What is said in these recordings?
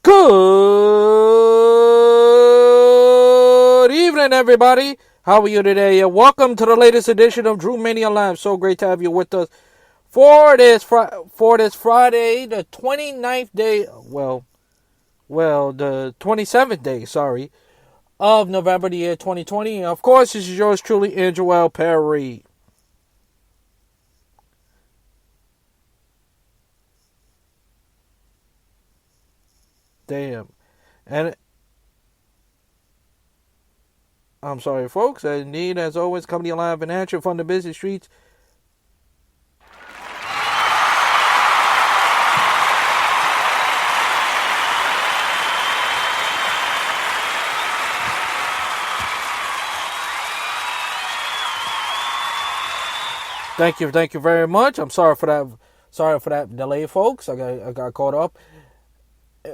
Good evening, everybody. How are you today? Welcome to the latest edition of Drew Mania Live. So great to have you with us for this Friday, the 29th day. The 27th day. Sorry, of November the year 2020. And of course, this is yours truly, Andrew Perry. Damn. And I'm sorry, folks. Indeed, as always, coming to you live in action from the busy streets. Thank you very much. I'm sorry for that delay, folks. I got caught up.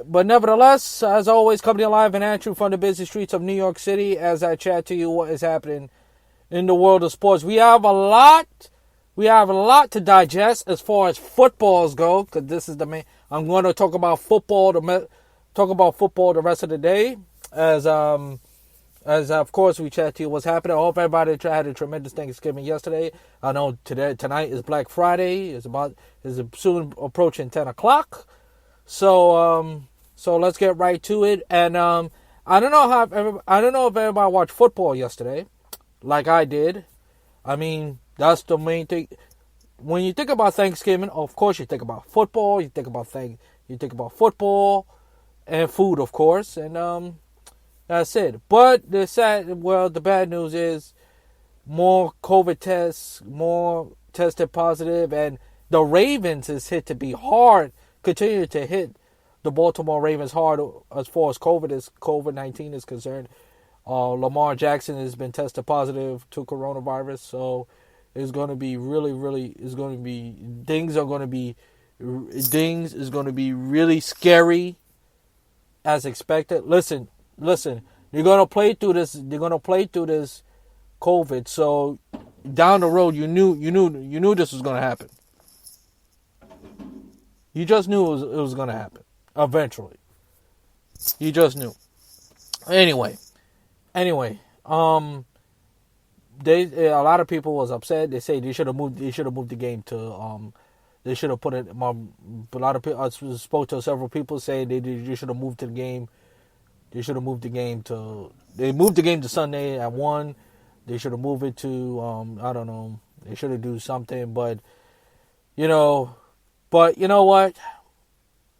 But nevertheless, as always, coming live and at you from the busy streets of New York City as I chat to you what is happening in the world of sports. We have a lot to digest as far as footballs go, because this is the main. I'm going to talk about football the rest of the day, as of course we chat to you what's happening. I hope everybody had a tremendous Thanksgiving yesterday. I know tonight is Black Friday. Is soon approaching 10 o'clock. So let's get right to it. And I don't know if everybody watched football yesterday, like I did. I mean, that's the main thing. When you think about Thanksgiving, of course you think about football. You think about football and food, of course, and that's it. But the bad news is more COVID tests, more tested positive, and the Ravens is hit to be hard. Continue to hit the Baltimore Ravens hard as far as COVID-19 is concerned. Lamar Jackson has been tested positive to coronavirus, so it's going to be things is going to be really scary as expected. Listen, you're going to play through this COVID, so down the road you knew this was going to happen. You just knew it was going to happen. Eventually. You just knew. Anyway. A lot of people was upset. They say they should have moved the game to they should have put it. A lot of people. I spoke to several people saying they should have moved to the game. They should have moved the game to. They moved the game to Sunday at 1. They should have moved it to I don't know. They should have do something, but But you know what?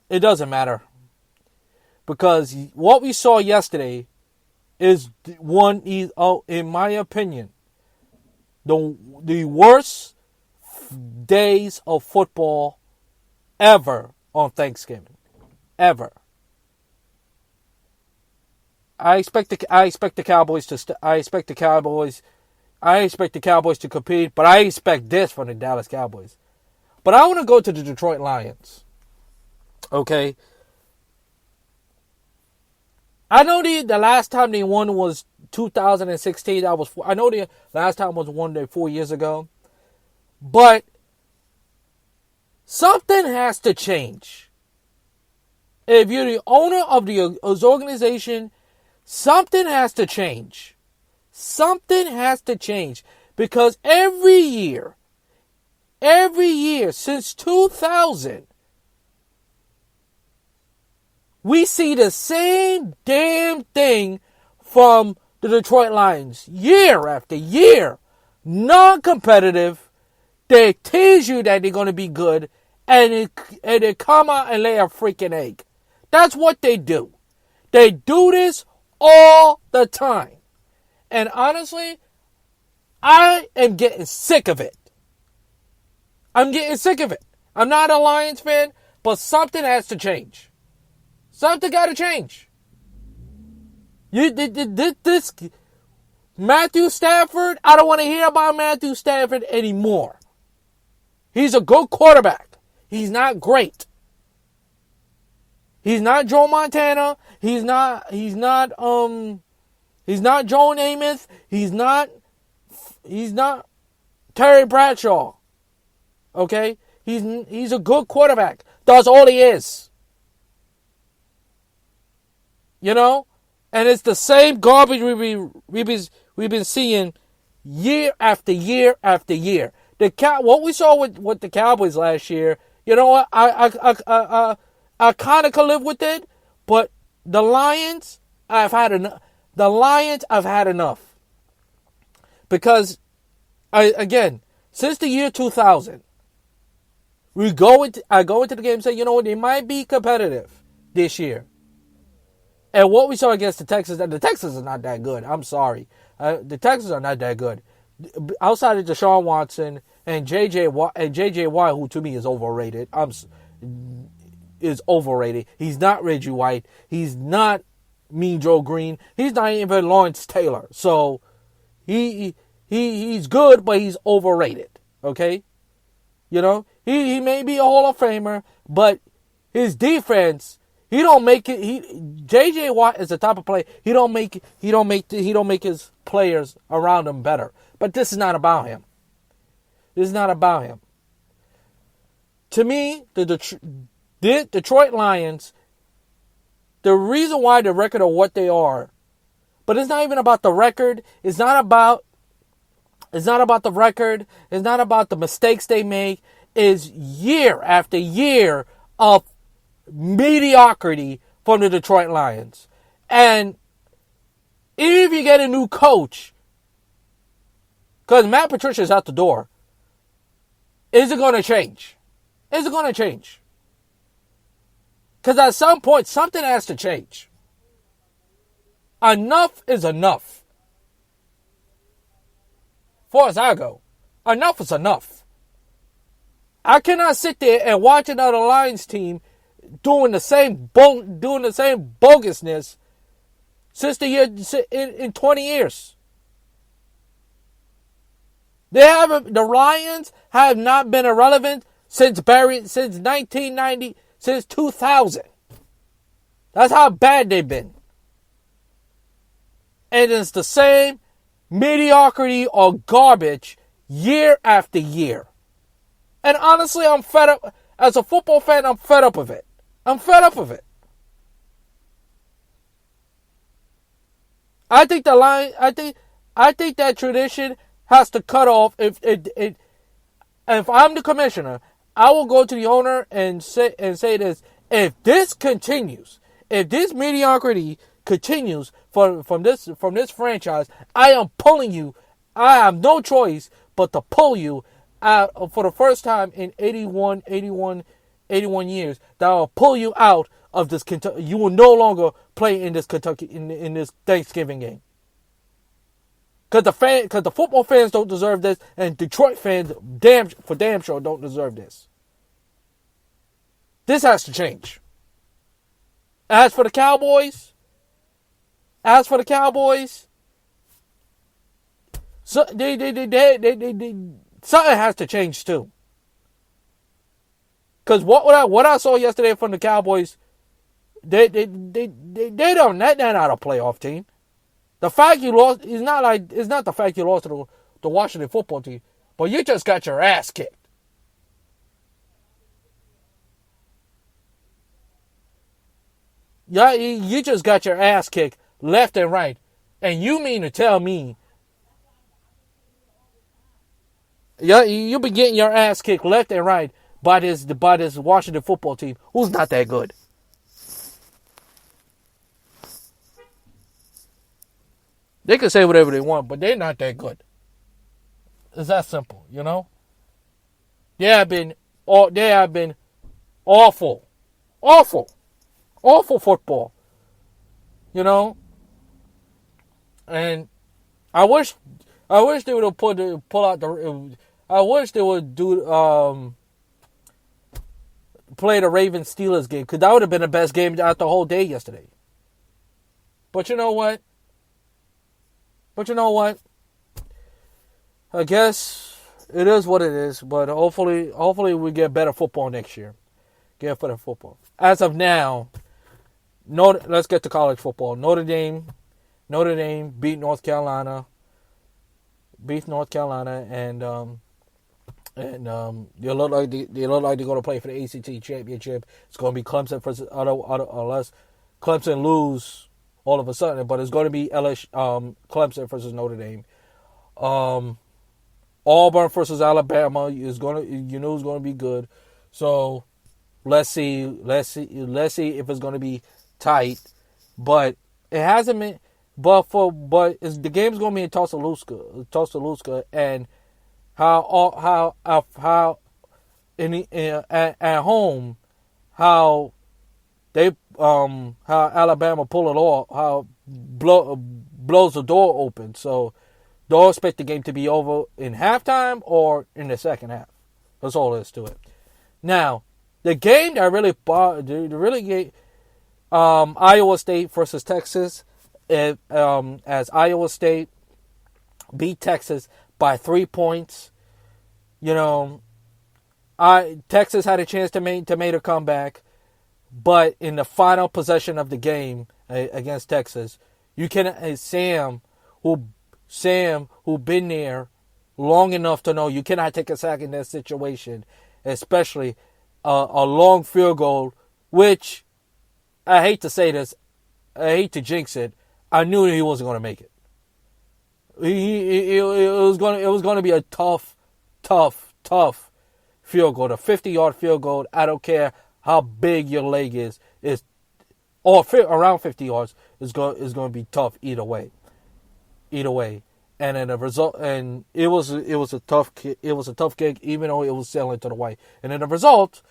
It doesn't matter. Because what we saw yesterday is in my opinion, the worst days of football ever on Thanksgiving. Ever. I expect the Cowboys to compete, but I expect this from the Dallas Cowboys. But I want to go to the Detroit Lions. Okay. I know the last time they won was 2016. I know the last time was 4 years ago. But something has to change. If you're the owner of the organization, something has to change. Something has to change. Because every year since 2000, we see the same damn thing from the Detroit Lions year after year. Non-competitive. They tease you that they're going to be good, and they come out and lay a freaking egg. That's what they do. They do this all the time. And honestly, I am getting sick of it. I'm getting sick of it. I'm not a Lions fan, but something has to change. Something got to change. This Matthew Stafford, I don't want to hear about Matthew Stafford anymore. He's a good quarterback. He's not great. He's not Joe Montana. He's not Joe Namath. He's not Terry Bradshaw. Okay? He's a good quarterback. That's all he is. You know, and it's the same garbage we've been seeing year after year after year. What we saw with the Cowboys last year, you know what? I kind of could live with it, but the Lions, I've had enough. The Lions, I've had enough because, again, since the year 2000, I go into the game and say, you know what? They might be competitive this year. And what we saw against the Texans are not that good. I'm sorry. The Texans are not that good. Outside of Deshaun Watson and J.J. Watt, who to me is overrated. Is overrated. He's not Reggie White. He's not Mean Joe Green. He's not even Lawrence Taylor. So he's good, but he's overrated. Okay? You know? He may be a Hall of Famer, but his defense, he don't make it. J.J. Watt is the type of player. He don't make his players around him better. But this is not about him. This is not about him. To me, the Detroit Lions, the reason why the record are what they are, but it's not even about the record. It's not about the record. It's not about the mistakes they make. It's year after year of mediocrity from the Detroit Lions. And even if you get a new coach, because Matt Patricia's out the door, is it going to change? Is it going to change? Because at some point, something has to change. Enough is enough. As far as I go, enough is enough. I cannot sit there and watch another Lions team doing the same bogusness since the year in 20 years. The Lions have not been irrelevant since 1990, since 2000. That's how bad they've been. And it's the same mediocrity or garbage year after year. And honestly, I'm fed up. As a football fan, I'm fed up of it. I'm fed up of it. I think that tradition has to cut off. If I'm the commissioner, I will go to the owner and say this: if this continues, if this mediocrity continues from this franchise, I am pulling you. I have no choice but to pull you out for the first time in 81 years. That I'll pull you out of this Kentucky. You will no longer play in this Kentucky in this Thanksgiving game. Because the football fans don't deserve this, and Detroit fans damn sure don't deserve this. This has to change. As for the Cowboys, so something has to change too. Because what I saw yesterday from the Cowboys, they're not a playoff team. The fact you lost is not the fact you lost to the Washington football team, but you just got your ass kicked. Yeah, you just got your ass kicked left and right, and you mean to tell me? Yeah, you've been getting your ass kicked left and right by this Washington football team, who's not that good. They can say whatever they want, but they're not that good. It's that simple, you know. They have been awful football, you know. And I wish they would have pull out the. I wish they would play the Ravens Steelers game, because that would have been the best game out the whole day yesterday. But you know what? I guess it is what it is. But hopefully we get better football next year. Get better football. As of now, let's get to college football. Notre Dame beat North Carolina. And they look like they're going to play for the ACC championship. It's going to be Clemson unless Clemson lose all of a sudden. But it's going to be Clemson versus Notre Dame. Auburn versus Alabama is going to, is going to be good. So let's see if it's going to be tight. But it hasn't been. But the game's going to be in Tuscaloosa, and how at home how they how Alabama pull it off, how blows the door open. So don't expect the game to be over in halftime or in the second half. That's all there is to it. Now, the game that really gave Iowa State versus Texas, as Iowa State beat Texas by 3 points. Texas had a chance to make a comeback, but in the final possession of the game against Texas, you can Sam, who been there long enough to know you cannot take a sack in that situation, especially a long field goal. Which I hate to say this, I hate to jinx it. I knew he wasn't going to make it. It was going to be a tough field goal, a 50-yard field goal. I don't care how big your leg is around 50 yards is going to be tough either way. And then the result, and it was a tough kick, even though it was sailing to the white. And then the result,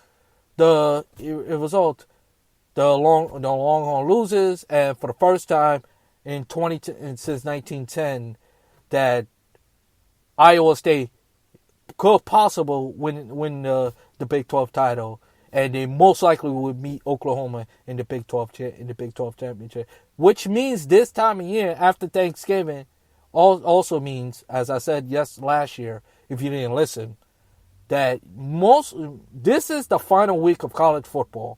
the Longhorn loses, and for the first time since 1910 that Iowa State could possibly win the Big 12 title, and they most likely would meet Oklahoma in the Big 12 championship, which means this time of year after Thanksgiving also means, as I said last year, if you didn't listen, that this is the final week of college football.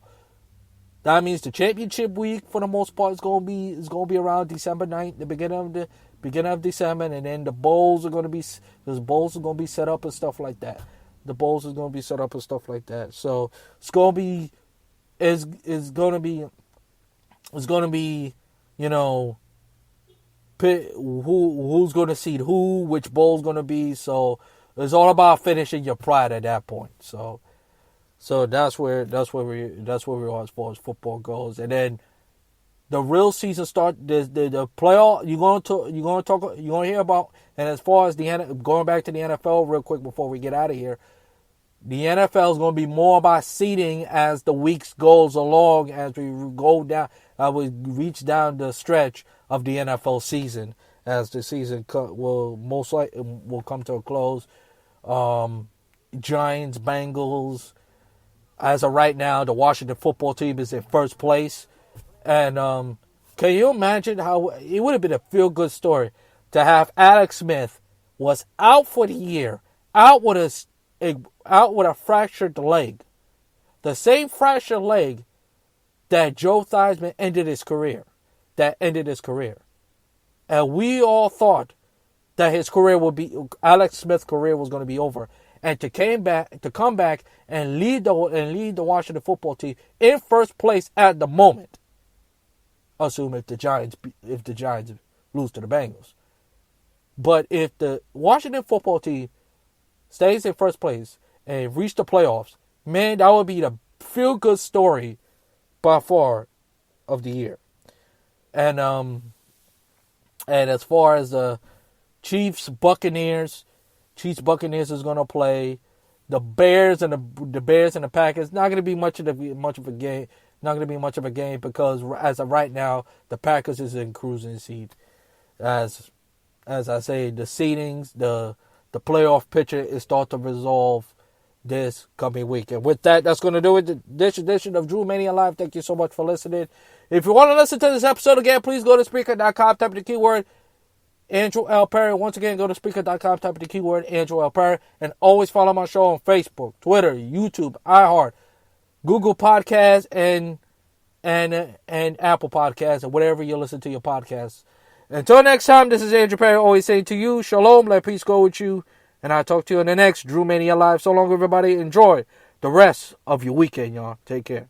That means the championship week, for the most part, is going to be around December 9th, the beginning of December, and then the bowls are going to be set up and stuff like that. So it's going to be who's going to seed who, which bowl's going to be. So it's all about finishing your pride at that point. So that's where we are as far as football goes. And then the real season start. The playoff. You're going to hear about. And as far as going back to the NFL real quick before we get out of here, the NFL is going to be more about seeding as the weeks goes along, as we go down. We reach down the stretch of the NFL season, as the season will most likely will come to a close. Giants, Bengals. As of right now, the Washington football team is in first place. And can you imagine how it would have been a feel-good story to have Alex Smith was out for the year, out with a fractured leg, the same fractured leg that Joe Theismann ended his career. And we all thought that Alex Smith's career was going to be over. And to come back and lead the Washington football team in first place at the moment. Assume if the Giants lose to the Bengals. But if the Washington football team stays in first place and reach the playoffs, man, that would be the feel-good story by far of the year. And as far as the Chiefs Buccaneers is going to play. The Bears and the Packers, not going to be much of a game. Not going to be much of a game because as of right now, the Packers is in cruising seat. As I say, the seedings, the playoff picture is start to resolve this coming week. And with that, that's going to do it. This edition of Drew Mania Live. Thank you so much for listening. If you want to listen to this episode again, please go to Spreaker.com, type in the keyword Andrew L. Perry. Once again, go to Spreaker.com, type in the keyword Andrew L. Perry, and always follow my show on Facebook, Twitter, YouTube, iHeart, Google Podcasts, and Apple Podcasts, and whatever you listen to your podcasts. Until next time, this is Andrew Perry, always saying to you, Shalom, let peace go with you, and I'll talk to you in the next Drew Mania Live. So long, everybody. Enjoy the rest of your weekend, y'all. Take care.